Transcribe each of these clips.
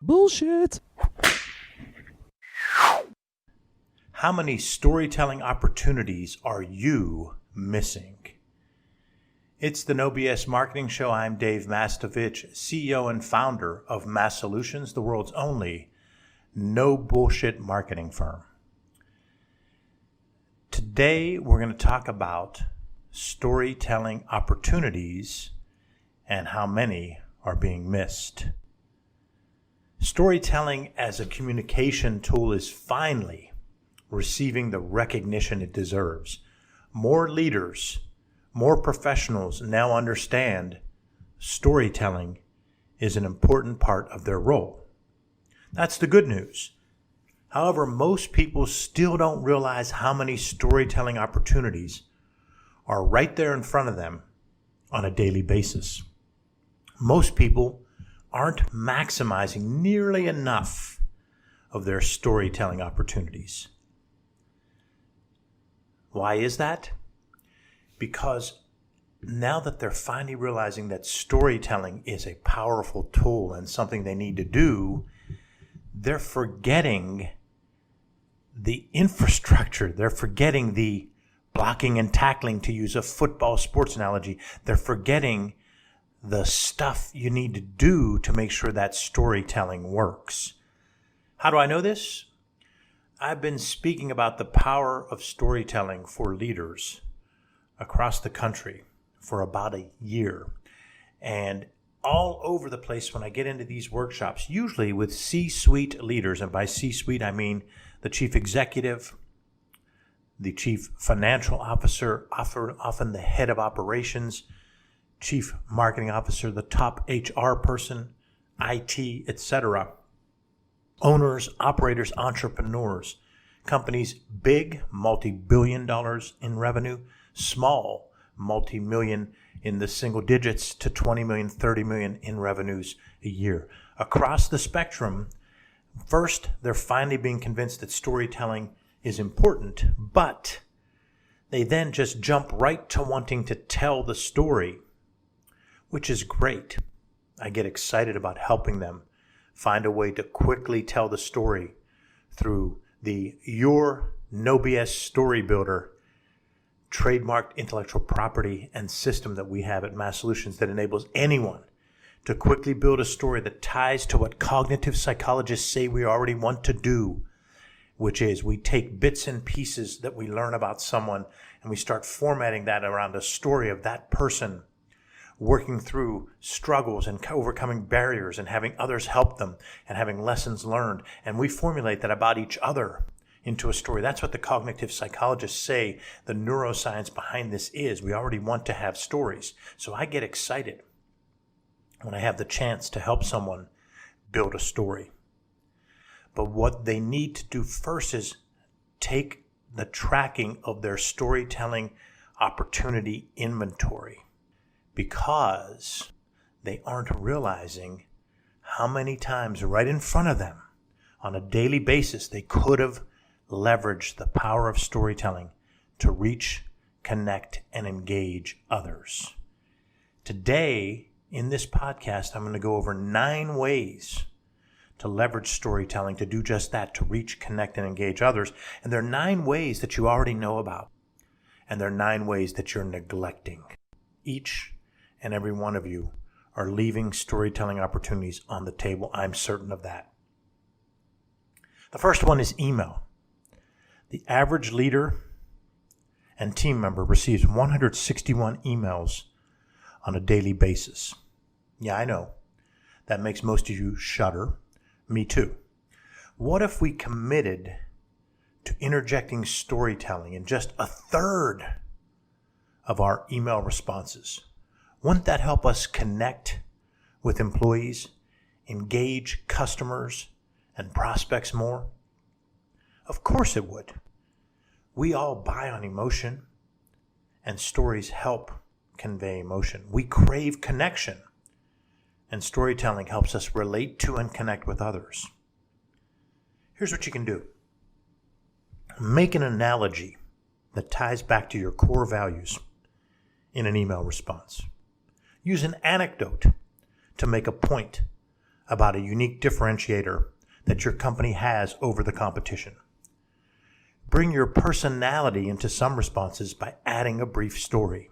Bullshit. How many storytelling opportunities are you missing? It's the No BS Marketing Show. I'm Dave Mastovich, CEO and founder of Massolutions, the world's only no bullshit marketing firm. Today, we're going to talk about storytelling opportunities and how many are being missed. Storytelling as a communication tool is finally receiving the recognition it deserves. More leaders, more professionals now understand storytelling is an important part of their role. That's the good news. However, most people still don't realize how many storytelling opportunities are right there in front of them on a daily basis. Most people aren't maximizing nearly enough of their storytelling opportunities. Why is that? Because now that they're finally realizing that storytelling is a powerful tool and something they need to do, they're forgetting the infrastructure. They're forgetting the blocking and tackling, to use a football sports analogy. They're forgetting the stuff you need to do to make sure that storytelling works. How do I know this? I've been speaking about the power of storytelling for leaders across the country for about a year. And all over the place when I get into these workshops, usually with C-suite leaders, and by C-suite I mean the chief executive, the chief financial officer, often the head of operations, chief marketing officer, the top HR person, IT, etc. Owners, operators, entrepreneurs, companies big, multi-billion dollars in revenue, small, multi-million in the single digits to 20 million, 30 million in revenues a year. Across the spectrum, first, they're finally being convinced that storytelling is important, but they then just jump right to wanting to tell the story, which is great. I get excited about helping them find a way to quickly tell the story through the Your No BS Story Builder trademarked intellectual property and system that we have at Massolutions that enables anyone to quickly build a story that ties to what cognitive psychologists say we already want to do, which is we take bits and pieces that we learn about someone and we start formatting that around a story of that person working through struggles and overcoming barriers and having others help them and having lessons learned. And we formulate that about each other into a story. That's what the cognitive psychologists say the neuroscience behind this is. We already want to have stories. So I get excited when I have the chance to help someone build a story. But what they need to do first is take the tracking of their storytelling opportunity inventory, because they aren't realizing how many times right in front of them on a daily basis they could have leveraged the power of storytelling to reach, connect, and engage others. Today, in this podcast, I'm going to go over 9 ways to leverage storytelling to do just that, to reach, connect, and engage others. And there are 9 ways that you already know about, and there are 9 ways that you're neglecting. Each and every one of you are leaving storytelling opportunities on the table. I'm certain of that. The first one is email. The average leader and team member receives 161 emails on a daily basis. Yeah, I know. That makes most of you shudder. Me too. What if we committed to interjecting storytelling in just a third of our email responses? Wouldn't that help us connect with employees, engage customers and prospects more? Of course it would. We all buy on emotion, and stories help convey emotion. We crave connection, and storytelling helps us relate to and connect with others. Here's what you can do. Make an analogy that ties back to your core values in an email response. Use an anecdote to make a point about a unique differentiator that your company has over the competition. Bring your personality into some responses by adding a brief story.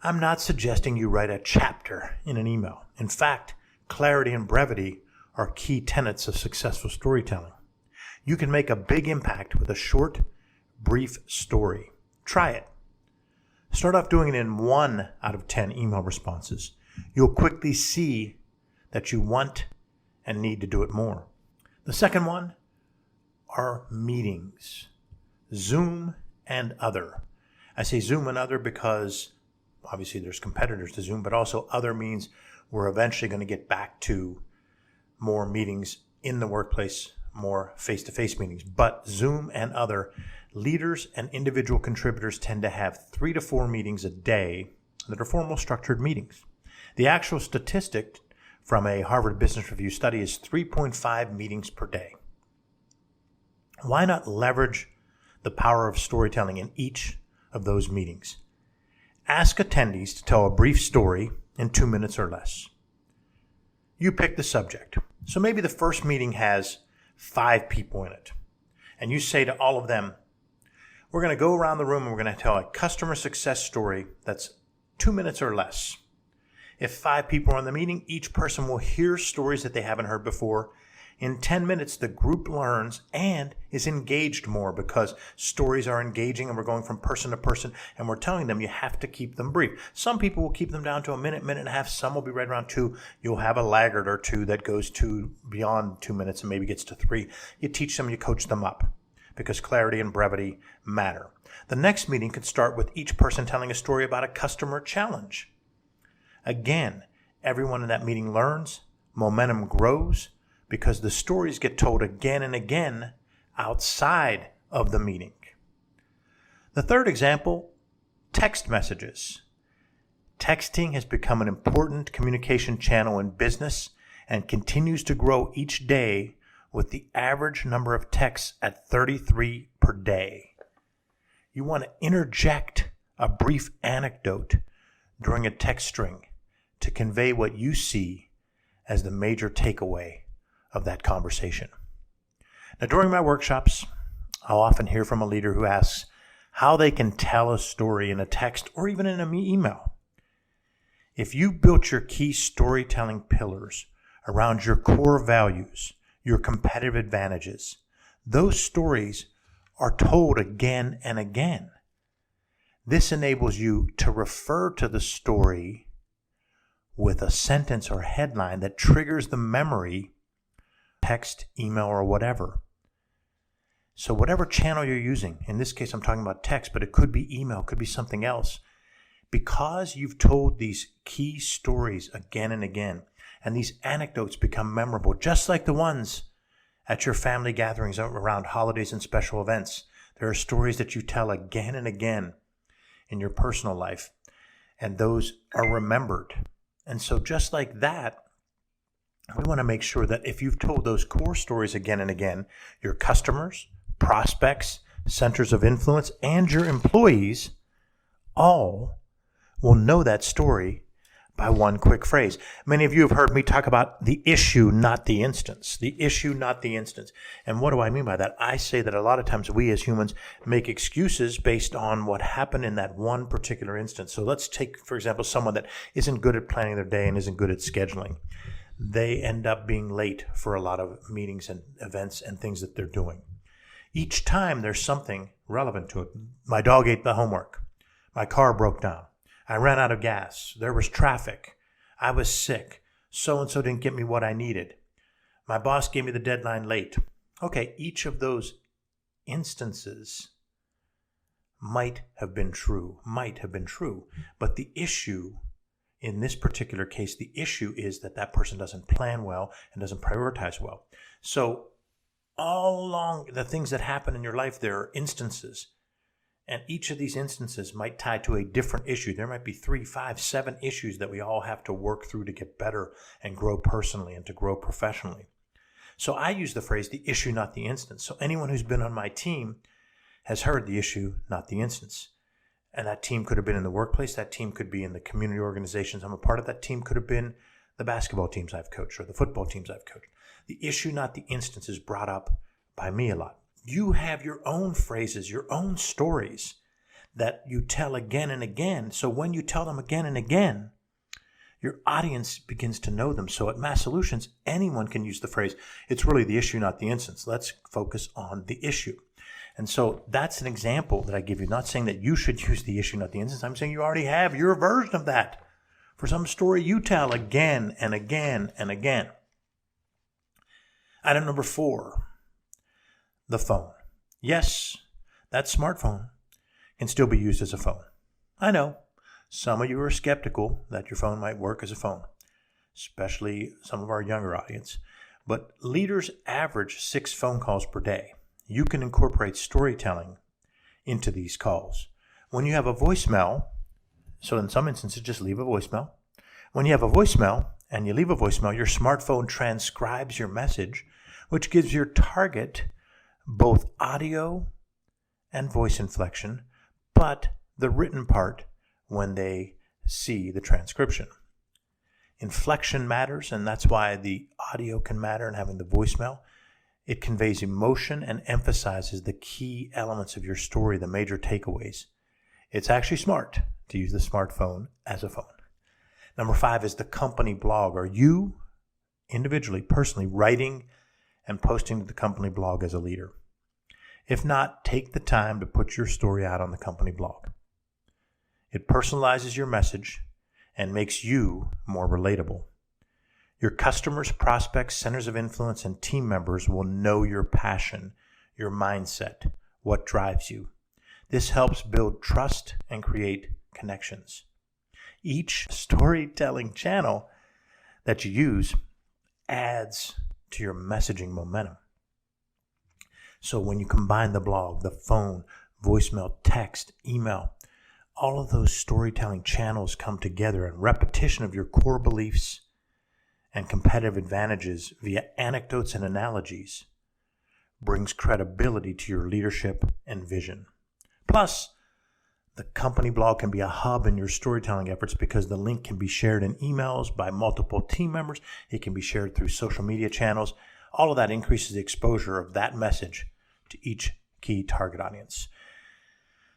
I'm not suggesting you write a chapter in an email. In fact, clarity and brevity are key tenets of successful storytelling. You can make a big impact with a short, brief story. Try it. Start off doing it in 1 out of 10 email responses. You'll quickly see that you want and need to do it more. The second one are meetings. Zoom and other. I say Zoom and other because obviously there's competitors to Zoom, but also other means we're eventually going to get back to more meetings in the workplace, more face-to-face meetings. But Zoom and other, leaders and individual contributors tend to have 3 to 4 meetings a day that are formal structured meetings. The actual statistic from a Harvard Business Review study is 3.5 meetings per day. Why not leverage the power of storytelling in each of those meetings? Ask attendees to tell a brief story in 2 minutes or less. You pick the subject. So maybe the first meeting has 5 people in it. And you say to all of them, we're going to go around the room and we're going to tell a customer success story that's 2 minutes or less. If 5 people are in the meeting, each person will hear stories that they haven't heard before. In 10 minutes, the group learns and is engaged more because stories are engaging and we're going from person to person and we're telling them you have to keep them brief. Some people will keep them down to a minute, minute and a half. Some will be right around 2. You'll have a laggard or 2 that goes to beyond 2 minutes and maybe gets to 3. You teach them, you coach them up because clarity and brevity matter. The next meeting could start with each person telling a story about a customer challenge. Again, everyone in that meeting learns, momentum grows, because the stories get told again and again outside of the meeting. The third example, text messages. Texting has become an important communication channel in business and continues to grow each day with the average number of texts at 33 per day. You want to interject a brief anecdote during a text string to convey what you see as the major takeaway of that conversation. Now, during my workshops, I'll often hear from a leader who asks how they can tell a story in a text or even in an email. If you built your key storytelling pillars around your core values, your competitive advantages, those stories are told again and again. This enables you to refer to the story with a sentence or headline that triggers the memory, text, email, or whatever. So whatever channel you're using, in this case I'm talking about text, but it could be email, it could be something else. Because you've told these key stories again and again, and these anecdotes become memorable, just like the ones at your family gatherings around holidays and special events. There are stories that you tell again and again in your personal life, and those are remembered. And so just like that, we want to make sure that if you've told those core stories again and again, your customers, prospects, centers of influence, and your employees all will know that story by one quick phrase. Many of you have heard me talk about the issue, not the instance. The issue, not the instance. And what do I mean by that? I say that a lot of times we as humans make excuses based on what happened in that one particular instance. So let's take, for example, someone that isn't good at planning their day and isn't good at scheduling. They end up being late for a lot of meetings and events and things that they're doing. Each time there's something relevant to it. My dog ate the homework. My car broke down. I ran out of gas. There was traffic. I was sick. So-and-so didn't get me what I needed. My boss gave me the deadline late. Okay, each of those instances might have been true, but the issue in this particular case, the issue is that that person doesn't plan well and doesn't prioritize well. So all along the things that happen in your life, there are instances. And each of these instances might tie to a different issue. There might be 3, 5, 7 issues that we all have to work through to get better and grow personally and to grow professionally. So I use the phrase, the issue, not the instance. So anyone who's been on my team has heard the issue, not the instance. And that team could have been in the workplace. That team could be in the community organizations I'm a part of. That team could have been the basketball teams I've coached or the football teams I've coached. The issue, not the instance, is brought up by me a lot. You have your own phrases, your own stories that you tell again and again. So when you tell them again and again, your audience begins to know them. So at Mass Solutions, anyone can use the phrase, it's really the issue, not the instance. Let's focus on the issue. And so that's an example that I give you. Not saying that you should use the issue, not the instance. I'm saying you already have your version of that for some story you tell again and again and again. Item number 4, the phone. Yes, that smartphone can still be used as a phone. I know some of you are skeptical that your phone might work as a phone, especially some of our younger audience. But leaders average 6 phone calls per day. You can incorporate storytelling into these calls. When you have a voicemail, so in some instances, just leave a voicemail. When you have a voicemail and you leave a voicemail, your smartphone transcribes your message, which gives your target both audio and voice inflection, but the written part when they see the transcription. Inflection matters, and that's why the audio can matter and having the voicemail. It conveys emotion and emphasizes the key elements of your story, the major takeaways. It's actually smart to use the smartphone as a phone. Number 5 is the company blog. Are you individually, personally writing and posting to the company blog as a leader? If not, take the time to put your story out on the company blog. It personalizes your message and makes you more relatable. Your customers, prospects, centers of influence, and team members will know your passion, your mindset, what drives you. This helps build trust and create connections. Each storytelling channel that you use adds to your messaging momentum. So when you combine the blog, the phone, voicemail, text, email, all of those storytelling channels come together, and repetition of your core beliefs and competitive advantages via anecdotes and analogies brings credibility to your leadership and vision. Plus, the company blog can be a hub in your storytelling efforts because the link can be shared in emails by multiple team members. It can be shared through social media channels. All of that increases the exposure of that message to each key target audience.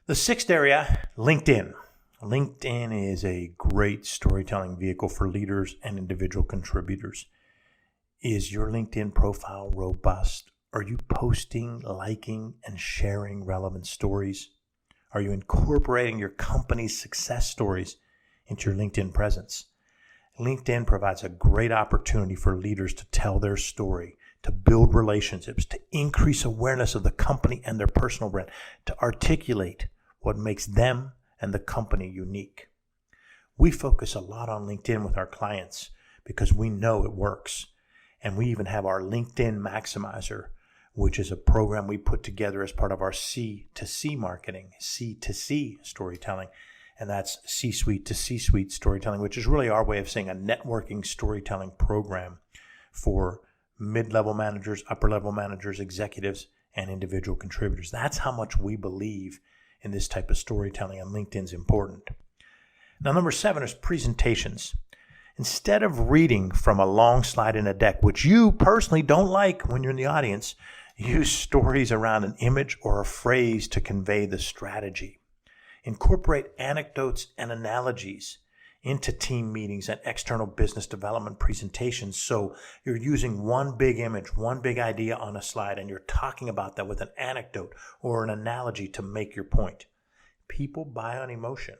The 6th area, LinkedIn. LinkedIn is a great storytelling vehicle for leaders and individual contributors. Is your LinkedIn profile robust? Are you posting, liking, and sharing relevant stories? Are you incorporating your company's success stories into your LinkedIn presence? LinkedIn provides a great opportunity for leaders to tell their story, to build relationships, to increase awareness of the company and their personal brand, to articulate what makes them and the company unique. We focus a lot on LinkedIn with our clients because we know it works. And we even have our LinkedIn Maximizer, which is a program we put together as part of our C2C marketing, C2C storytelling. And that's C-suite to C-suite storytelling, which is really our way of saying a networking storytelling program for mid-level managers, upper-level managers, executives, and individual contributors. That's how much we believe in this type of storytelling, and LinkedIn's important. Now, number 7 is presentations. Instead of reading from a long slide in a deck, which you personally don't like when you're in the audience, use stories around an image or a phrase to convey the strategy. Incorporate anecdotes and analogies into team meetings and external business development presentations. So you're using one big image, one big idea on a slide, and you're talking about that with an anecdote or an analogy to make your point. People buy on emotion.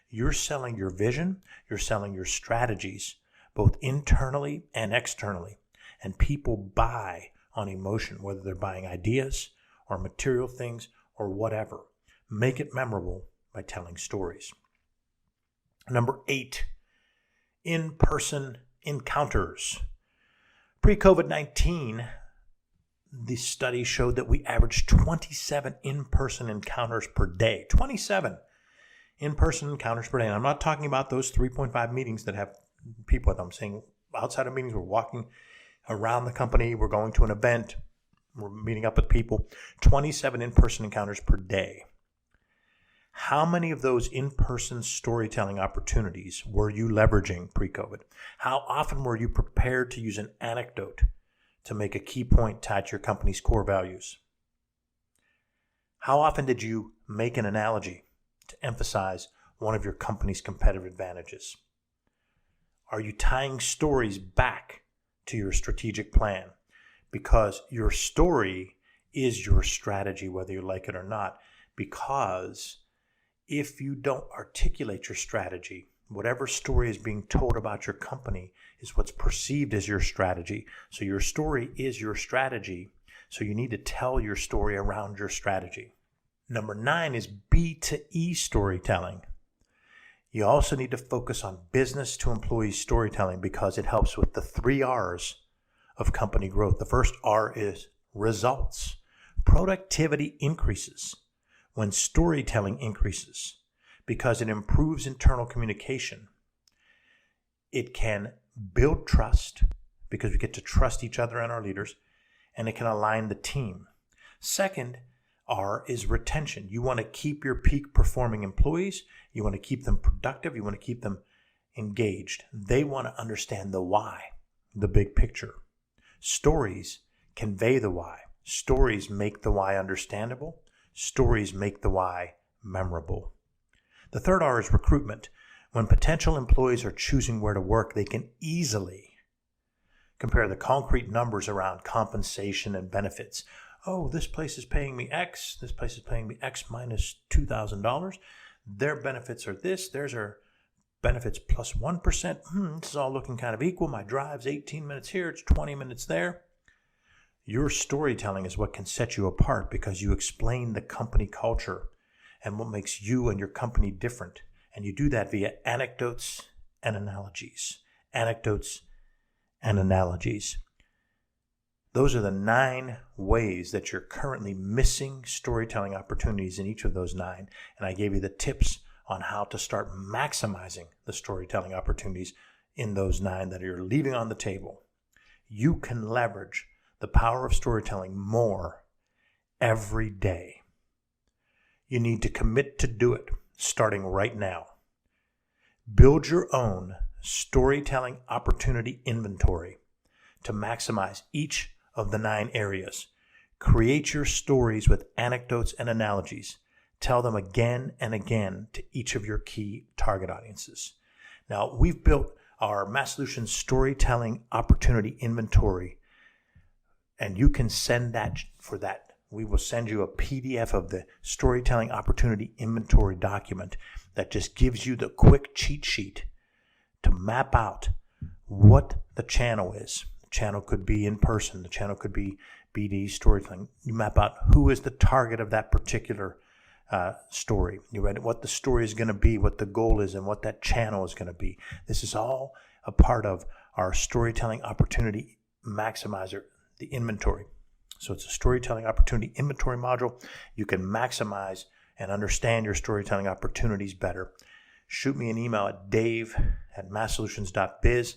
You're selling your vision, you're selling your strategies, both internally and externally. And people buy on emotion, whether they're buying ideas or material things or whatever. Make it memorable by telling stories. Number 8, InPerson Encounters. Pre-COVID-19, the study showed that we averaged 27 in-person encounters per day. 27 in-person encounters per day. And I'm not talking about those 3.5 meetings that have people at them. I'm saying outside of meetings, we're walking around the company, we're going to an event, we're meeting up with people. 27 in-person encounters per day. How many of those in-person storytelling opportunities were you leveraging pre-COVID? How often were you prepared to use an anecdote to make a key point tied to your company's core values? How often did you make an analogy to emphasize one of your company's competitive advantages? Are you tying stories back to your strategic plan? Because your story is your strategy, whether you like it or not. Because if you don't articulate your strategy, whatever story is being told about your company is what's perceived as your strategy. So your story is your strategy. So you need to tell your story around your strategy. Number 9 is B to E storytelling. You also need to focus on business to employee storytelling because it helps with the 3 R's of company growth. The first R is results. Productivity increases when storytelling increases because it improves internal communication. It can build trust because we get to trust each other and our leaders, and it can align the team. Second R is retention. You want to keep your peak performing employees. You want to keep them productive. You want to keep them engaged. They want to understand the why, the big picture. Stories convey the why. Stories make the why understandable. Stories make the why memorable. The third R is recruitment. When potential employees are choosing where to work, they can easily compare the concrete numbers around compensation and benefits. Oh, this place is paying me X. This place is paying me X minus $2,000. Their benefits are this. Theirs are benefits plus 1%. This is all looking kind of equal. My drive's 18 minutes here. It's 20 minutes there. Your storytelling is what can set you apart because you explain the company culture and what makes you and your company different. And you do that via anecdotes and analogies. Anecdotes and analogies. Those are the 9 ways that you're currently missing storytelling opportunities in each of those 9. And I gave you the tips on how to start maximizing the storytelling opportunities in those 9 that you're leaving on the table. You can leverage the power of storytelling more every day. You need to commit to do it starting right now. Build your own storytelling opportunity inventory to maximize each of the 9 areas. Create your stories with anecdotes and analogies. Tell them again and again to each of your key target audiences. Now, we've built our Massolutions storytelling opportunity inventory, and you can send that for that. We will send you a PDF of the storytelling opportunity inventory document that just gives you the quick cheat sheet to map out what the channel is. The channel could be in person. The channel could be BD storytelling. You map out who is the target of that particular story. You read what the story is going to be, what the goal is, and what that channel is going to be. This is all a part of our storytelling opportunity maximizer, the inventory. So it's a storytelling opportunity inventory module. You can maximize and understand your storytelling opportunities better. Shoot me an email at dave@massolutions.biz.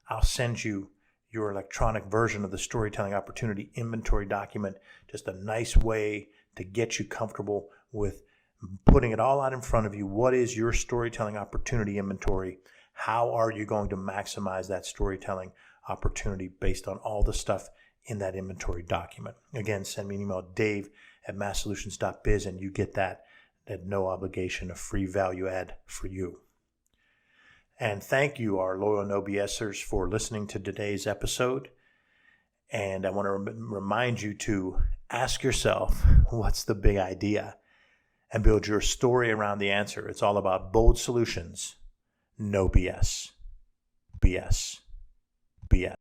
I'll send you your electronic version of the storytelling opportunity inventory document. Just a nice way to get you comfortable with putting it all out in front of you. What is your storytelling opportunity inventory? How are you going to maximize that storytelling opportunity based on all the stuff in that inventory document? Again, send me an email, dave@massolutions.biz, and you get that at no obligation, a free value add for you. And thank you, our loyal No BSers, for listening to today's episode. And I want to remind you to ask yourself, what's the big idea? And build your story around the answer. It's all about bold solutions, no BS. BS. BS.